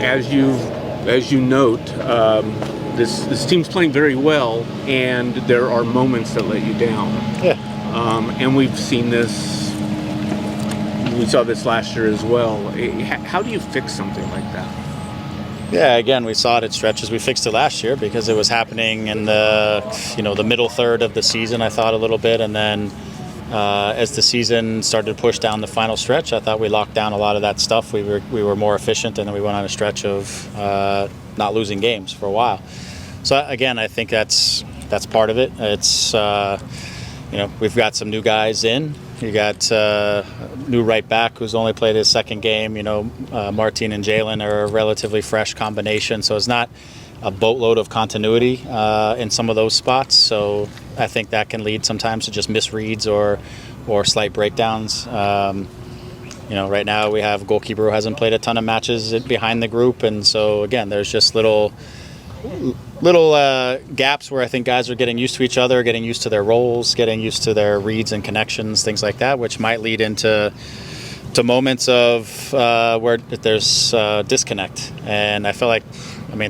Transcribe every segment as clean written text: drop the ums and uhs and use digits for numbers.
as you note, this team's playing very well, and there are moments that let you down. Yeah. And we've seen this. We saw this last year as well. How do you fix something like that? Yeah, again, we saw it at stretches. We fixed it last year because it was happening in the middle third of the season, I thought, a little bit. And then as the season started to push down the final stretch, I thought we locked down a lot of that stuff. We were more efficient, and then we went on a stretch of not losing games for a while. So, again, I think that's part of it. It's, we've got some new guys in. You got new right back who's only played his second game. Martin and Jalen are a relatively fresh combination, so it's not a boatload of continuity in some of those spots. So I think that can lead sometimes to just misreads or slight breakdowns. Right now we have a goalkeeper who hasn't played a ton of matches behind the group, and so again, there's just little gaps where I think guys are getting used to each other, getting used to their roles, getting used to their reads and connections, things like that, which might lead into moments of where there's disconnect. And I feel like,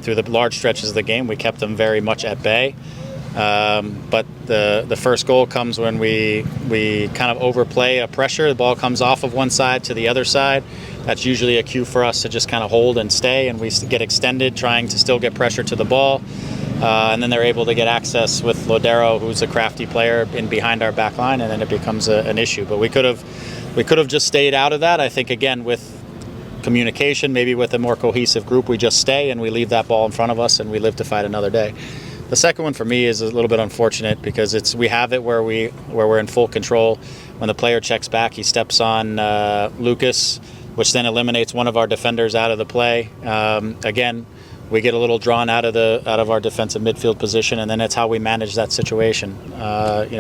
through the large stretches of the game, we kept them very much at bay. But the first goal comes when we kind of overplay a pressure. The ball comes off of one side to the other side. That's usually a cue for us to just kind of hold and stay, and we get extended trying to still get pressure to the ball. And then they're able to get access with Lodero, who's a crafty player, in behind our back line, and then it becomes an issue. But we could have just stayed out of that. I think, again, with communication, maybe with a more cohesive group, we just stay and we leave that ball in front of us and we live to fight another day. The second one for me is a little bit unfortunate because we have it where we're in full control. When the player checks back, he steps on Lucas, which then eliminates one of our defenders out of the play. Again, we get a little drawn out of our defensive midfield position, and then it's how we manage that situation.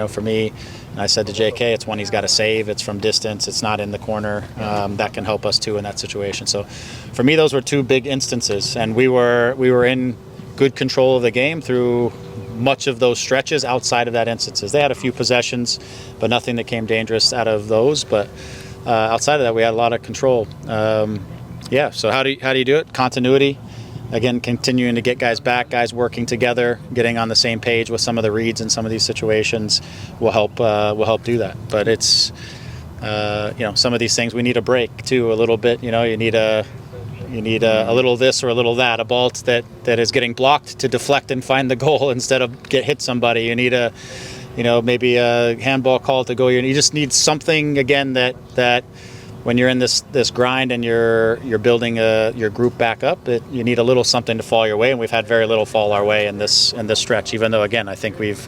For me, and I said to JK, it's one he's got to save. It's from distance. It's not in the corner. That can help us too in that situation. So, for me, those were two big instances, and we were in good control of the game through much of those stretches outside of that instances. They had a few possessions, but nothing that came dangerous out of those. But outside of that, we had a lot of control. So how do you do it? Continuity. Again, continuing to get guys back, guys working together, getting on the same page with some of the reads in some of these situations will help do that. But it's some of these things we need a break too a little bit. You need a little this or a little that. A ball that is getting blocked to deflect and find the goal instead of hit somebody. You need maybe a handball call to go. You just need something again that when you're in this grind and you're building your group back up, you need a little something to fall your way, and we've had very little fall our way in this stretch. Even though, again, I think we've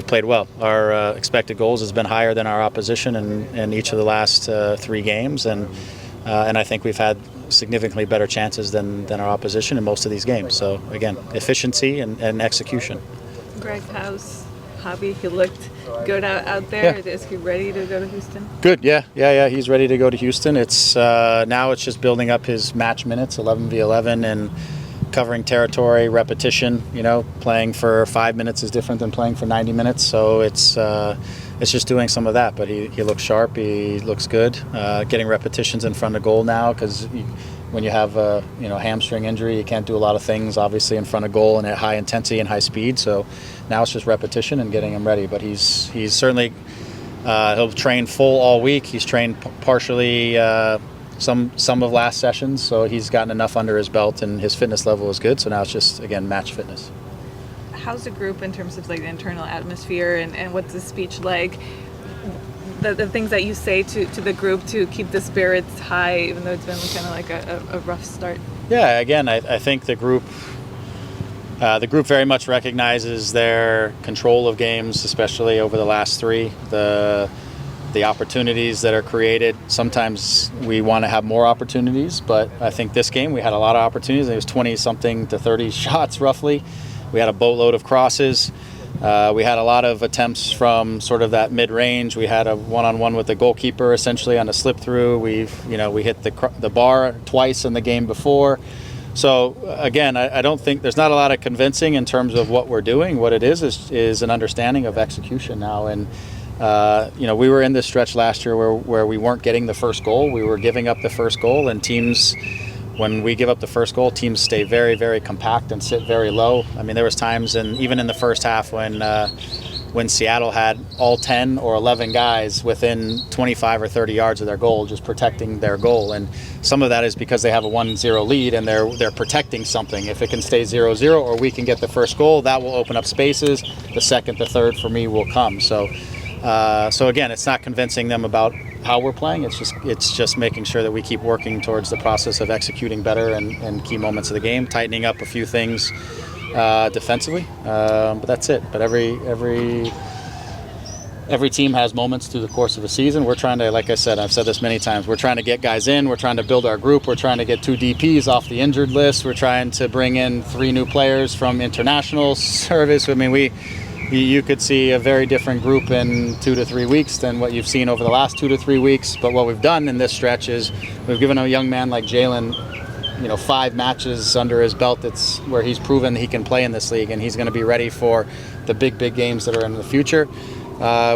played well. Our expected goals has been higher than our opposition in each of the last 3 games, and I think we've had significantly better chances than our opposition in most of these games. So again, efficiency and execution. Greg, how's Hobby? He looked good out there. Yeah. Is he ready to go to Houston? Good, yeah. He's ready to go to Houston. It's now it's just building up his match minutes, 11v11, and covering territory, repetition. Playing for 5 minutes is different than playing for 90 minutes. So it's just doing some of that. But he looks sharp. He looks good. Getting repetitions in front of goal now because when you have a hamstring injury, you can't do a lot of things obviously in front of goal and at high intensity and high speed. So now it's just repetition and getting him ready. But he's certainly he'll train full all week. He's trained partially some of last sessions, so he's gotten enough under his belt and his fitness level is good. So now it's just again match fitness. How's the group in terms of the internal atmosphere and what's the speech like? The things that you say to the group to keep the spirits high, even though it's been kind of like a rough start. Yeah, again, I think the group very much recognizes their control of games, especially over the last 3. The opportunities that are created. Sometimes we want to have more opportunities, but I think this game we had a lot of opportunities. It was 20-something to 30 shots roughly. We had a boatload of crosses. We had a lot of attempts from sort of that mid-range. We had a one-on-one with the goalkeeper essentially on a slip-through. We hit the bar twice in the game before. So again, I don't think there's not a lot of convincing in terms of what we're doing. What it is an understanding of execution now. And we were in this stretch last year where we weren't getting the first goal. We were giving up the first goal, and teams when we give up the first goal, teams stay very, very compact and sit very low. I mean, there was times, even in the first half, when Seattle had all 10 or 11 guys within 25 or 30 yards of their goal, just protecting their goal. And some of that is because they have a 1-0 lead and they're protecting something. If it can stay 0-0 or we can get the first goal, that will open up spaces. The second, the third for me will come. So again, it's not convincing them about how we're playing. It's just making sure that we keep working towards the process of executing better and key moments of the game, tightening up a few things defensively, but that's it. But every team has moments through the course of a season. We're trying to, like I said, I've said this many times, we're trying to get guys in, we're trying to build our group, we're trying to get 2 DPs off the injured list, we're trying to bring in 3 new players from international service. I mean, you could see a very different group in 2 to 3 weeks than what you've seen over the last 2 to 3 weeks. But what we've done in this stretch is we've given a young man like Jalen 5 matches under his belt where he's proven he can play in this league, and he's going to be ready for the big games that are in the future.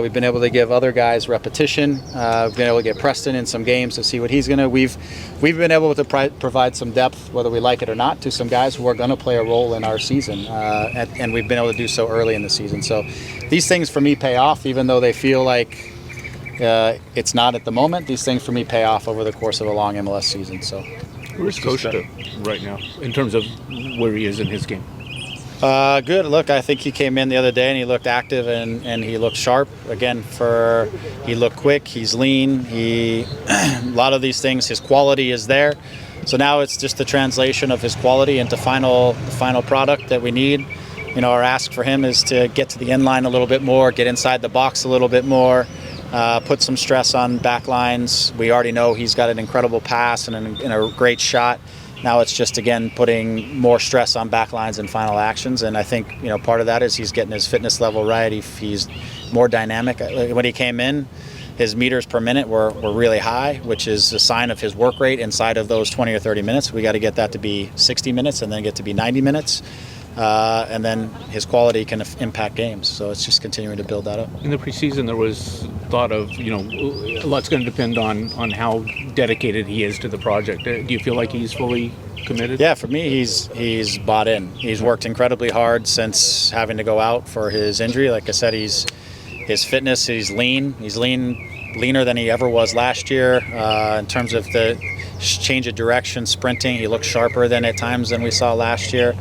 We've been able to give other guys repetition. We've been able to get Preston in some games to see what he's going to. We've been able to provide some depth, whether we like it or not, to some guys who are going to play a role in our season, and we've been able to do so early in the season. So these things for me pay off, even though they feel like it's not at the moment. These things for me pay off over the course of a long MLS season. So. Where's Costa right now in terms of where he is in his game? Good. Look, I think he came in the other day and he looked active and he looked sharp. Again, he looked quick, he's lean, a lot of these things, his quality is there. So now it's just the translation of his quality into final product that we need. Our ask for him is to get to the end line a little bit more, get inside the box a little bit more, put some stress on back lines. We already know he's got an incredible pass and a great shot. Now it's just, again, putting more stress on back lines and final actions. And I think, part of that is he's getting his fitness level right. He's more dynamic. When he came in, his meters per minute were really high, which is a sign of his work rate inside of those 20 or 30 minutes. We got to get that to be 60 minutes and then get to be 90 minutes. And then his quality can impact games. So it's just continuing to build that up. In the preseason, there was thought of, a lot's going to depend on how dedicated he is to the project. Do you feel like he's fully committed? Yeah, for me, he's bought in. He's worked incredibly hard since having to go out for his injury. Like I said, his fitness, he's lean. He's leaner than he ever was last year. In terms of the change of direction, sprinting, he looked sharper than at times than we saw last year.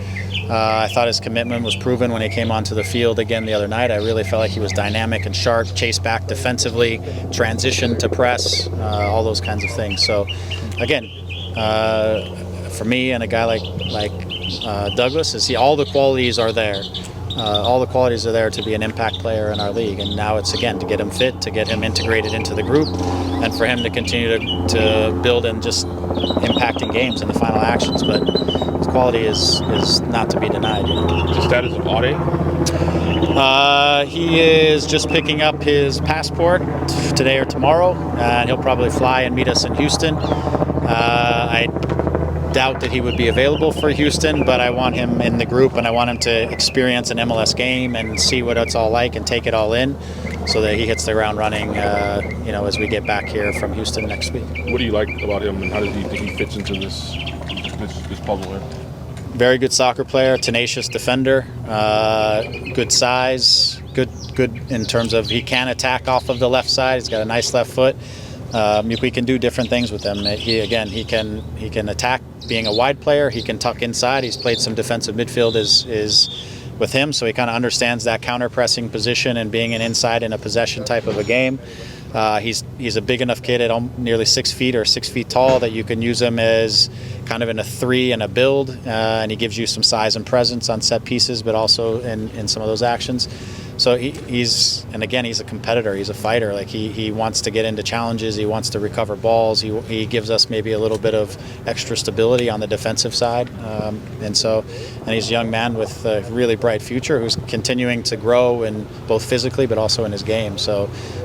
I thought his commitment was proven when he came onto the field again the other night. I really felt like he was dynamic and sharp, chased back defensively, transitioned to press, all those kinds of things. So, again, for me and a guy like Douglas, all the qualities are there. All the qualities are there to be an impact player in our league. And now it's, again, to get him fit, to get him integrated into the group, and for him to continue to build and just impacting games in the final actions. But his quality is not to be denied. The status of Aude? He is just picking up his passport today or tomorrow, and he'll probably fly and meet us in Houston. I doubt that he would be available for Houston, but I want him in the group and I want him to experience an MLS game and see what it's all like and take it all in so that he hits the ground running as we get back here from Houston next week. What do you like about him and how do you think he fits into this puzzle here? Very good soccer player, tenacious defender, good size, good in terms of he can attack off of the left side. He's got a nice left foot. We can do different things with him. He can attack being a wide player. He can tuck inside. He's played some defensive midfield is with him, so he kind of understands that counter-pressing position and being an inside in a possession type of a game. He's a big enough kid at nearly 6 feet or 6 feet tall that you can use him as kind of in a 3 and a build, and he gives you some size and presence on set pieces, but also in some of those actions. So he's a competitor. He's a fighter. Like he wants to get into challenges. He wants to recover balls. He gives us maybe a little bit of extra stability on the defensive side. And he's a young man with a really bright future who's continuing to grow in both physically but also in his game.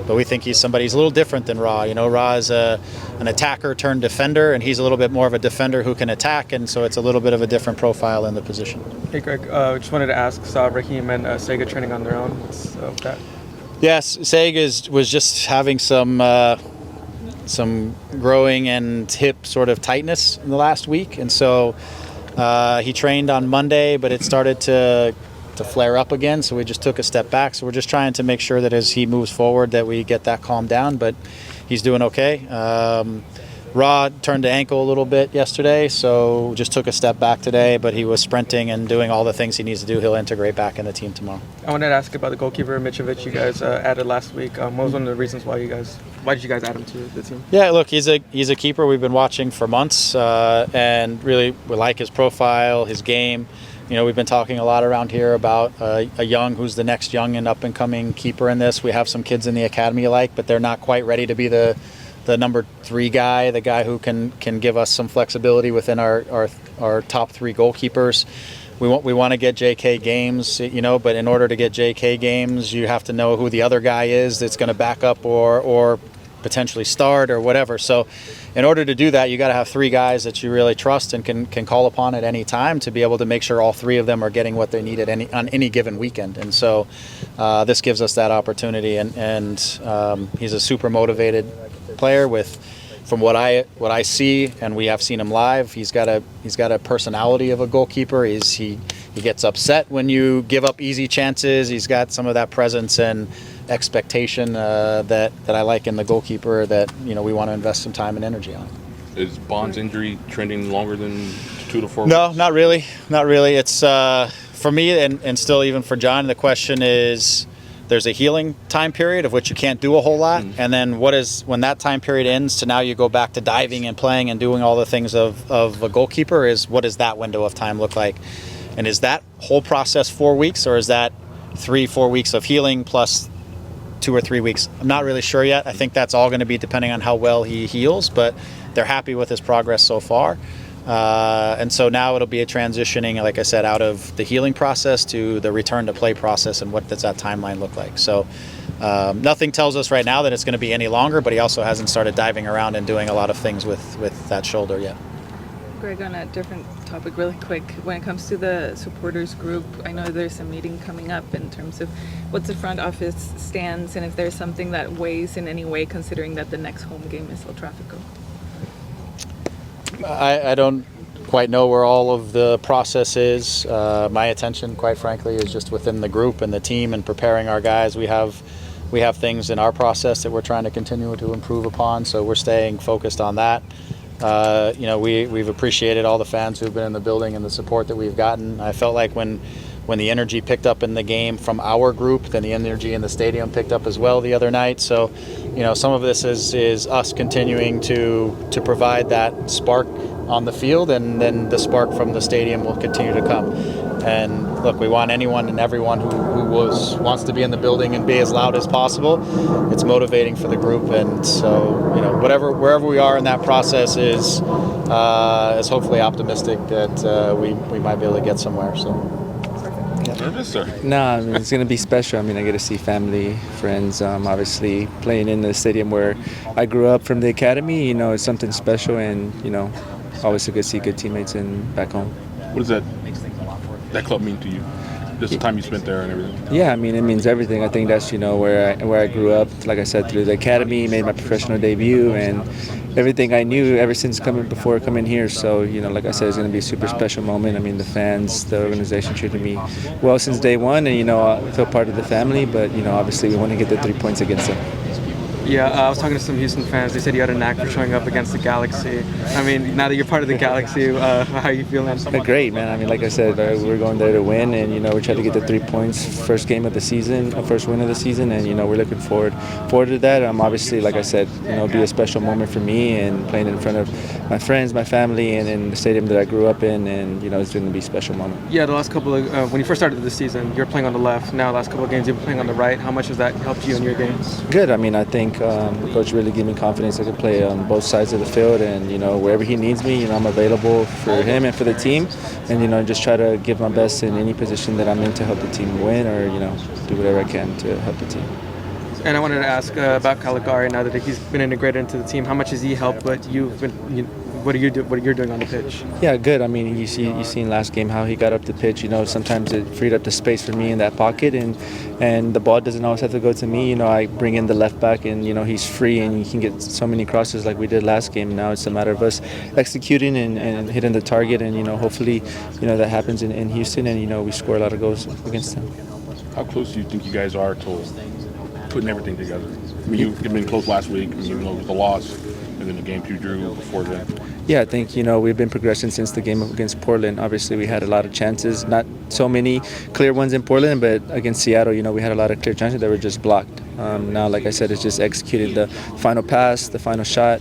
But we think he's a little different than Ra. Ra is an attacker turned defender, and he's a little bit more of a defender who can attack, and so it's a little bit of a different profile in the position. Hey Greg, just wanted to ask, saw Raheem and Sega training on their own. What's that? Yes, Sega was just having some some growing and hip sort of tightness in the last week, and so he trained on Monday, but it started to flare up again, so we just took a step back. So we're just trying to make sure that as he moves forward that we get that calmed down, but he's doing okay. Rod turned the ankle a little bit yesterday, so just took a step back today, but he was sprinting and doing all the things he needs to do. He'll integrate back in the team tomorrow. I wanted to ask about the goalkeeper, Mitrovic, you guys added last week. What was one of the reasons why did you guys add him to the team? Yeah, look, he's a keeper we've been watching for months, and really we like his profile, his game. You know, we've been talking a lot around here about a young who's the next young and up-and-coming keeper in this. We have some kids in the academy alike, but they're not quite ready to be the number 3 guy, the guy who can give us some flexibility within our top 3 goalkeepers. We want to get JK games, you know, but in order to get JK games, you have to know who the other guy is that's going to back up or potentially start or whatever. So in order to do that, you got to have 3 guys that you really trust and can call upon at any time to be able to make sure all 3 of them are getting what they need on any given weekend. And so this gives us that opportunity, and he's a super motivated player from what I see, and we have seen him live. He's got a personality of a goalkeeper. He gets upset when you give up easy chances. He's got some of that presence and expectation that I like in the goalkeeper that, you know, we want to invest some time and energy on. Is Bond's injury trending longer than 2 to 4 No, weeks? not really. Not really. It's for me and still even for John, the question is, there's a healing time period of which you can't do a whole lot, and then when that time period ends to now you go back to diving and playing and doing all the things of a goalkeeper, what does that window of time look like? And is that whole process 4 weeks, or is that 3-4 weeks of healing plus 2 or 3 weeks? I'm not really sure yet. I think that's all going to be depending on how well he heals, but they're happy with his progress so far. And so now it'll be a transitioning, like I said, out of the healing process to the return to play process, and what does that timeline look like. So nothing tells us right now that it's going to be any longer, but he also hasn't started diving around and doing a lot of things with that shoulder yet. Greg, on a different topic really quick, when it comes to the supporters group, I know there's a meeting coming up in terms of what's the front office stance, and if there's something that weighs in any way, considering that the next home game is El Tráfico. I don't quite know where all of the process is. My attention, quite frankly, is just within the group and the team and preparing our guys. We have things in our process that we're trying to continue to improve upon, so we're staying focused on that. You know, we've appreciated all the fans who've been in the building and the support that we've gotten. I felt like when the energy picked up in the game from our group, then the energy in the stadium picked up as well the other night. So, you know, some of this is us continuing to provide that spark on the field, and then the spark from the stadium will continue to come. And look, we want anyone and everyone who wants to be in the building and be as loud as possible. It's motivating for the group, and so, you know, wherever we are in that process is hopefully optimistic that we might be able to get somewhere. So. Nervous, sir? No, I mean, it's going to be special. I mean, I get to see family, friends, obviously playing in the stadium where I grew up from the academy. You know, it's something special, and, you know, always good to see good teammates back home. What does that club mean to you? Just the time you spent there and everything? Yeah, I mean, it means everything. I think that's, you know, where I grew up. Like I said, through the academy, made my professional debut, and everything I knew ever since before coming here. So, you know, like I said, it's going to be a super special moment. I mean, the fans, the organization treated me well since day one, and, you know, I feel part of the family. But, you know, obviously we want to get the 3 points against them. Yeah, I was talking to some Houston fans. They said you had a knack for showing up against the Galaxy. I mean, now that you're part of the Galaxy, how are you feeling? Great, man. I mean, like I said, we're going there to win, and, you know, we try to get the 3 points, first game of the season, first win of the season, and, you know, we're looking forward to that. Obviously, like I said, you know, it'll be a special moment for me, and playing in front of my friends, my family, and in the stadium that I grew up in, and, you know, it's going to be a special moment. Yeah, the last couple of when you first started the season, you're playing on the left. Now, the last couple of games, you've been playing on the right. How much has that helped you in your games? Good. I mean, I think the coach really gave me confidence. I can play on both sides of the field, and, you know, wherever he needs me, you know, I'm available for him and for the team, and, you know, just try to give my best in any position that I'm in to help the team win, or, you know, do whatever I can to help the team. And I wanted to ask about Caligari now that he's been integrated into the team. How much has he helped? But you've what you're doing on the pitch. Yeah, good. I mean, you seen last game how he got up the pitch. Sometimes it freed up the space for me in that pocket, and the ball doesn't always have to go to me. I bring in the left back, and he's free, and he can get so many crosses like we did last game. Now it's a matter of us executing and hitting the target, and hopefully, that happens in Houston, and we score a lot of goals against them. How close do you think you guys are to putting everything together? I mean, you've been close last week, with the loss, and then the games you drew before then. Yeah, I think, we've been progressing since the game against Portland. Obviously, we had a lot of chances, not so many clear ones in Portland, but against Seattle, we had a lot of clear chances that were just blocked. Now, like I said, it's just executing the final pass, the final shot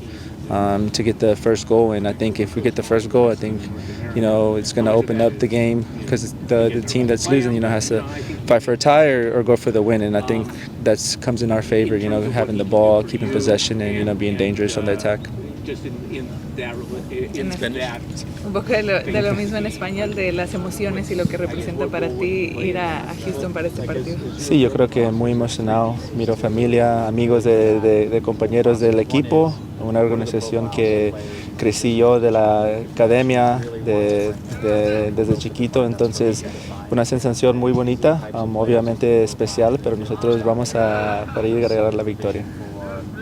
to get the first goal. And I think if we get the first goal, I think, it's going to open up the game because the team that's losing, has to fight for a tie or go for the win. And I think that comes in our favor, having the ball, keeping possession, and, being dangerous on the attack. Un poco de lo mismo en español, de las emociones y lo que representa para ti ir a Houston para este partido. Sí, yo creo que muy emocionado. Miro familia, amigos de compañeros del equipo, una organización que crecí yo de la academia desde chiquito, entonces una sensación muy bonita, obviamente especial, pero nosotros vamos para ir a ganar la victoria.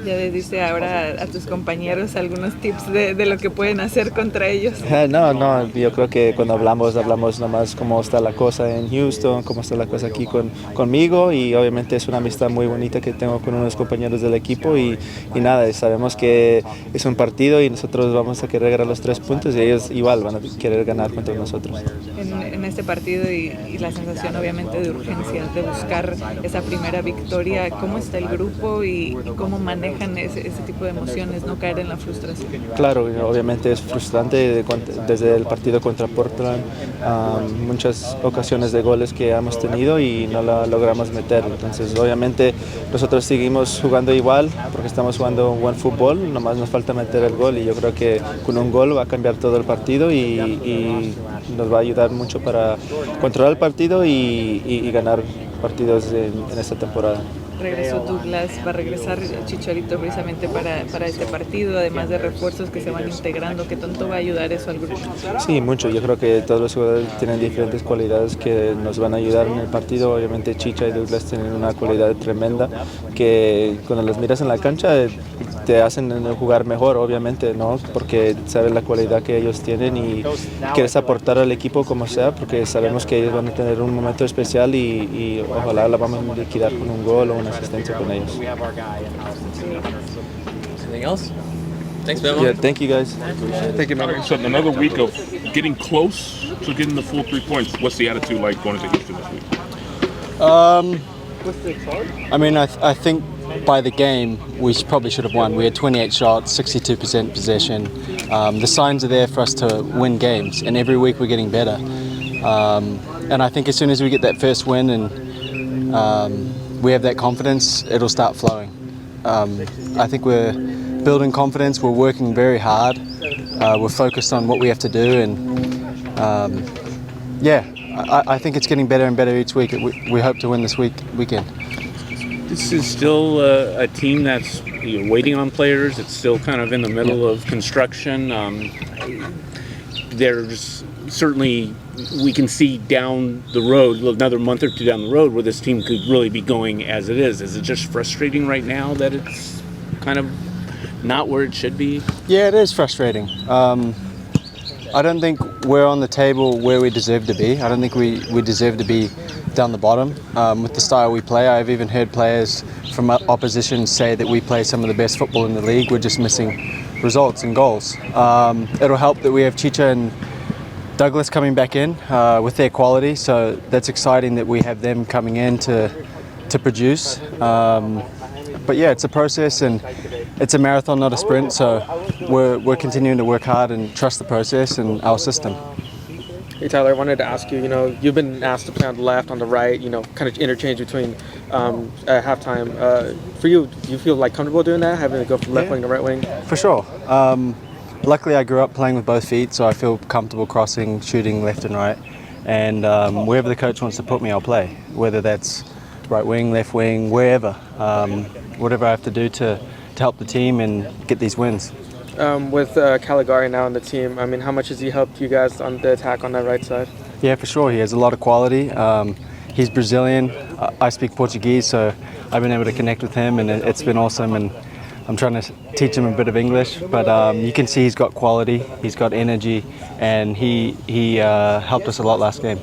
Ya les diste ahora a tus compañeros algunos tips de lo que pueden hacer contra ellos. No, yo creo que cuando hablamos nomás cómo está la cosa en Houston, cómo está la cosa aquí conmigo, y obviamente es una amistad muy bonita que tengo con unos compañeros del equipo y nada, sabemos que es un partido y nosotros vamos a querer ganar los 3 puntos y ellos igual van a querer ganar contra nosotros. En este partido y la sensación obviamente de urgencia, de buscar esa primera victoria, ¿cómo está el grupo y cómo manejan ese tipo de emociones, no caer en la frustración? Claro, obviamente es frustrante desde el partido contra Portland, muchas ocasiones de goles que hemos tenido y no la logramos meter, entonces obviamente nosotros seguimos jugando igual porque estamos jugando un buen fútbol, nomás nos falta meter el gol y yo creo que con un gol va a cambiar todo el partido y nos va a ayudar mucho para controlar el partido y ganar partidos en esta temporada. Regresó Douglas, va a regresar Chicharito precisamente para este partido, además de refuerzos que se van integrando. ¿Qué tanto va a ayudar eso al grupo? Sí, mucho. Yo creo que todos los jugadores tienen diferentes cualidades que nos van a ayudar en el partido. Obviamente Chicha y Douglas tienen una cualidad tremenda que cuando los miras en la cancha te hacen jugar mejor, obviamente, ¿no? Porque sabes la cualidad que ellos tienen y quieres aportar al equipo como sea, porque sabemos que ellos van a tener un momento especial y ojalá la vamos a liquidar con un gol o una asistencia con ellos. Anything else? Thanks, Memo. Yeah, thank you guys. Thank you, Memo. So another week of getting close to getting the full 3 points. What's the attitude like going into Houston this week? I mean, I think by the game we probably should have won. We had 28 shots, 62% possession. The signs are there for us to win games, and every week we're getting better. And I think as soon as we get that first win and we have that confidence, it'll start flowing. I think we're building confidence. We're working very hard. We're focused on what we have to do, and I think it's getting better and better each week. We hope to win this weekend. This is still a team that's waiting on players. It's still kind of in the middle of construction. There's certainly, we can see down the road, another month or two down the road, where this team could really be going as it is. Is it just frustrating right now that it's kind of not where it should be? Yeah, it is frustrating. I don't think we're on the table where we deserve to be. I don't think we deserve to be down the bottom with the style we play. I've even heard players from opposition say that we play some of the best football in the league. We're just missing results and goals. It'll help that we have Chicha and Douglas coming back in with their quality, so that's exciting that we have them coming in to produce. But yeah, it's a process and it's a marathon, not a sprint, so we're continuing to work hard and trust the process and our system. Hey Tyler, I wanted to ask you, you've been asked to play on the left, on the right, kind of interchange between at halftime. For you, do you feel like comfortable doing that, having to go from left wing to right wing? For sure. Luckily I grew up playing with both feet, so I feel comfortable crossing, shooting left and right. And wherever the coach wants to put me, I'll play, whether that's right wing, left wing, wherever. Whatever I have to do to help the team and get these wins. With Caligari now on the team, I mean, how much has he helped you guys on the attack on that right side? Yeah, for sure. He has a lot of quality. He's Brazilian. I speak Portuguese, so I've been able to connect with him, and it's been awesome. And I'm trying to teach him a bit of English, but you can see he's got quality, he's got energy, and he helped us a lot last game.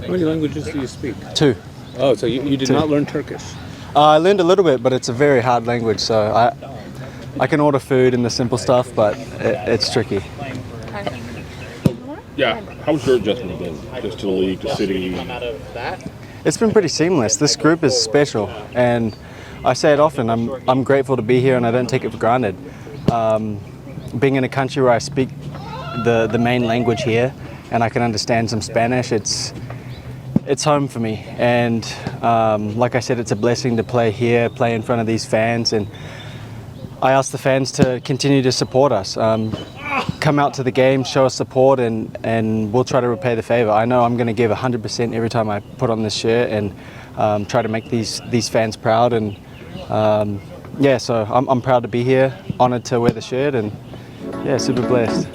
How many languages do you speak? 2. Oh, so you did 2. not learn Turkish? I learned a little bit, but it's a very hard language, so I can order food and the simple stuff, but it's tricky. Yeah, how's your adjustment been? Just to the league, to City? It's been pretty seamless. This group is special, and I say it often, I'm grateful to be here and I don't take it for granted. Being in a country where I speak the main language here and I can understand some Spanish, it's home for me. And like I said, it's a blessing to play here, play in front of these fans, and I ask the fans to continue to support us. Come out to the game, show us support, and we'll try to repay the favor. I know I'm going to give 100% every time I put on this shirt and try to make these fans proud. And yeah, so I'm proud to be here, honored to wear the shirt, and yeah, super blessed.